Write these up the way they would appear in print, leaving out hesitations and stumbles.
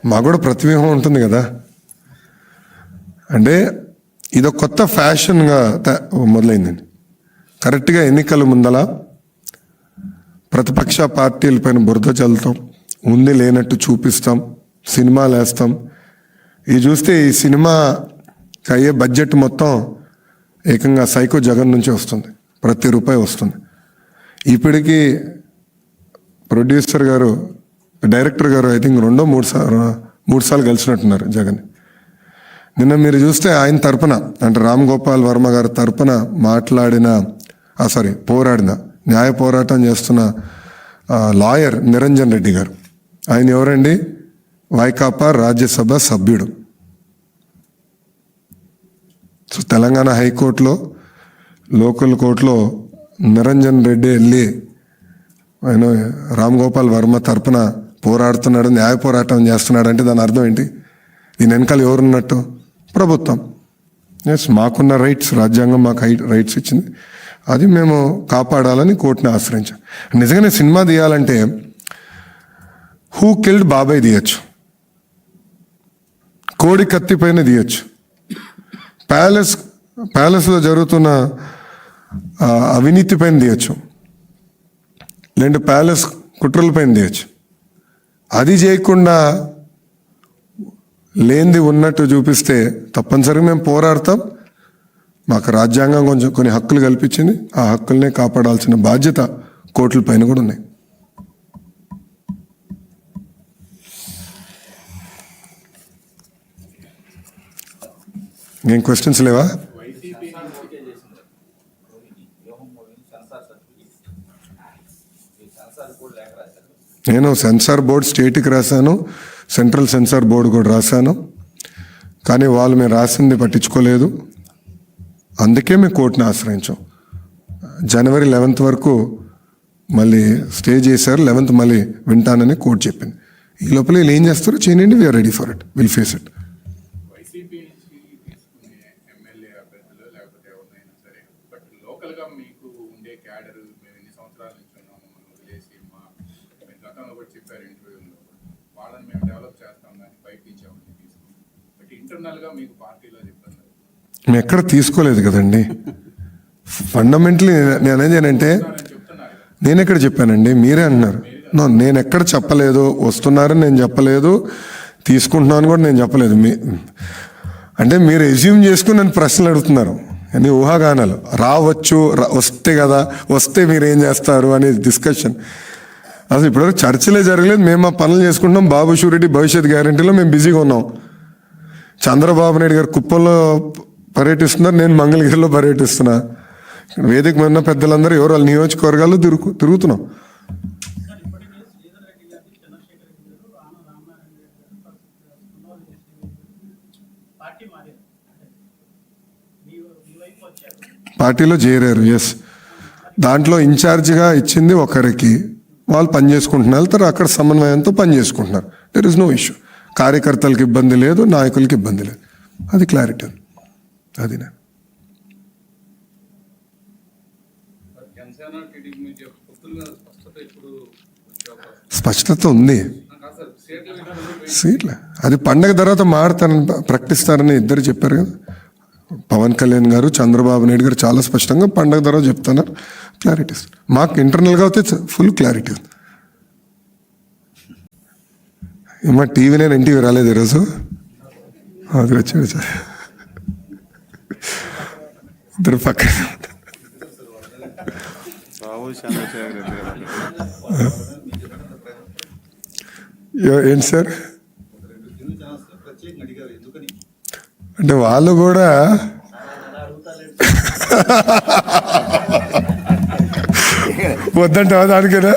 మాకు కూడా ప్రతివ్యూహం ఉంటుంది కదా. అంటే ఇదొక కొత్త ఫ్యాషన్గా మొదలైందండి. కరెక్ట్గా ఎన్నికల ముందల ప్రతిపక్ష పార్టీలపైన బురద చల్లుతాం, ఉంది లేనట్టు చూపిస్తాం, సినిమాలు వేస్తాం. ఇది చూస్తే ఈ సినిమాకి అయ్యే బడ్జెట్ మొత్తం ఏకంగా సైకో జగన్ నుంచి వస్తుంది, ప్రతి రూపాయి వస్తుంది. ఇప్పటికీ ప్రొడ్యూసర్ గారు, డైరెక్టర్ గారు ఐ థింక్ 2-3 సార్లు కలిసినట్టున్నారు జగన్. నిన్న మీరు చూస్తే ఆయన తరపున, అంటే రామ్ గోపాల్ వర్మ గారి తరపున పోరాడిన, న్యాయ పోరాటం చేస్తున్న లాయర్ నిరంజన్ రెడ్డి గారు. ఆయన ఎవరండి? వైకాపా రాజ్యసభ సభ్యుడు. సో తెలంగాణ హైకోర్టులో, లోకల్ కోర్టులో నిరంజన్ రెడ్డి వెళ్ళి ఆయన రామ్ గోపాల్ వర్మ తరపున పోరాడుతున్నాడు, న్యాయ పోరాటం చేస్తున్నాడు అంటే దాని అర్థం ఏంటి? దీని వెనకాల ఎవరున్నట్టు? ప్రభుత్వం. ఎస్, మాకున్న రైట్స్, రాజ్యాంగం మాకు రైట్స్ ఇచ్చింది, అది మేము కాపాడాలని కోర్టుని ఆశ్రయించాం. నిజంగానే సినిమా తీయాలంటే హూ కిల్డ్ బాబాయ్ తీయచ్చు, కోడి కత్తి పైన తీయచ్చు, ప్యాలెస్లో జరుగుతున్న అవినీతి పైన తీయచ్చు, లేదంటే ప్యాలెస్ కుట్రల పైన తీయచ్చు. అది చేయకుండా లేనిది ఉన్నట్టు చూపిస్తే తప్పనిసరిగా మేము పోరాడతాం. మాకు రాజ్యాంగం కొన్ని హక్కులు కల్పించింది, ఆ హక్కుల్నే కాపాడాల్సిన బాధ్యత కోర్టుల పైన కూడా ఉన్నాయి. ఏం క్వశ్చన్స్ లేవా? నేను సెన్సార్ బోర్డు స్టేట్కి రాశాను, సెంట్రల్ సెన్సార్ బోర్డు కూడా రాశాను, కానీ వాళ్ళు మేము రాసింది పట్టించుకోలేదు. అందుకే మేము కోర్టుని ఆశ్రయించాం. జనవరి 11th వరకు మళ్ళీ స్టే చేశారు, 11th మళ్ళీ వింటానని కోర్టు చెప్పింది. ఈ లోపల వీళ్ళు ఏం చేస్తారో చేయండి, we are ready for it, will face it. మేము ఎక్కడ తీసుకోలేదు కదండి. ఫండమెంటలీ నేనేంటంటే, నేను ఎక్కడ చెప్పానండి? మీరే అంటున్నారు. నేను ఎక్కడ చెప్పలేదు, వస్తున్నారని నేను చెప్పలేదు, తీసుకుంటున్నాను కూడా నేను చెప్పలేదు. అంటే మీరు ఎజ్యూమ్ చేసుకుని నన్ను ప్రశ్నలు అడుగుతున్నారు, అన్ని ఊహాగానాలు. రావచ్చు, వస్తే కదా, వస్తే మీరు ఏం చేస్తారు అనే డిస్కషన్. అసలు ఇప్పటివరకు చర్చలే జరగలేదు. మేము మా పనులు చేసుకుంటున్నాం. బాబు షూరిటీ భవిష్యత్ గ్యారంటీలో మేము బిజీగా ఉన్నాం. చంద్రబాబు నాయుడు గారు కుప్పంలో పర్యటిస్తున్నారు, నేను మంగళగిరిలో పర్యటిస్తున్నా. వేదిక మీద పెద్దలందరూ ఎవరు వాళ్ళ నియోజకవర్గాల్లో తిరుగుతున్నాం. పార్టీలో చేరారు. ఎస్, దాంట్లో ఇన్ఛార్జిగా ఇచ్చింది ఒకరికి, వాళ్ళు పని చేసుకుంటున్నారు, వెళ్తారు, అక్కడ సమన్వయంతో పని చేసుకుంటున్నారు. There is no issue. కార్యకర్తలకు ఇబ్బంది లేదు, నాయకులకి ఇబ్బంది లేదు. అది క్లారిటీ. అది స్పష్టత ఉంది. సీట్ల అది పండగ తర్వాత మారుతారని ప్రకటిస్తారని ఇద్దరు చెప్పారు కదా. పవన్ కళ్యాణ్ గారు, చంద్రబాబు నాయుడు గారు చాలా స్పష్టంగా పండగ తర్వాత చెప్తున్నారు. క్లారిటీ మాకు ఇంటర్నల్గా అయితే ఫుల్ క్లారిటీ ఉంది. ఏమో టీవీ నేను ఎన్టీవీ రాలేదు ఈరోజు, అది వచ్చి ఇద్దరు పక్కన. ఏంటి సార్ అంటే వాళ్ళు కూడా వద్దంటే దానికేనా?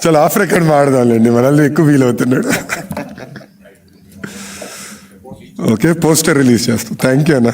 చాలా ఆఫ్ రికార్డ్ మాడదాంలేండి, మనల్ని ఎక్కువ ఫీల్ అవుతున్నాడు. ఓకే, పోస్టర్ రిలీజ్ చేస్తాం. థ్యాంక్ యూ అన్న.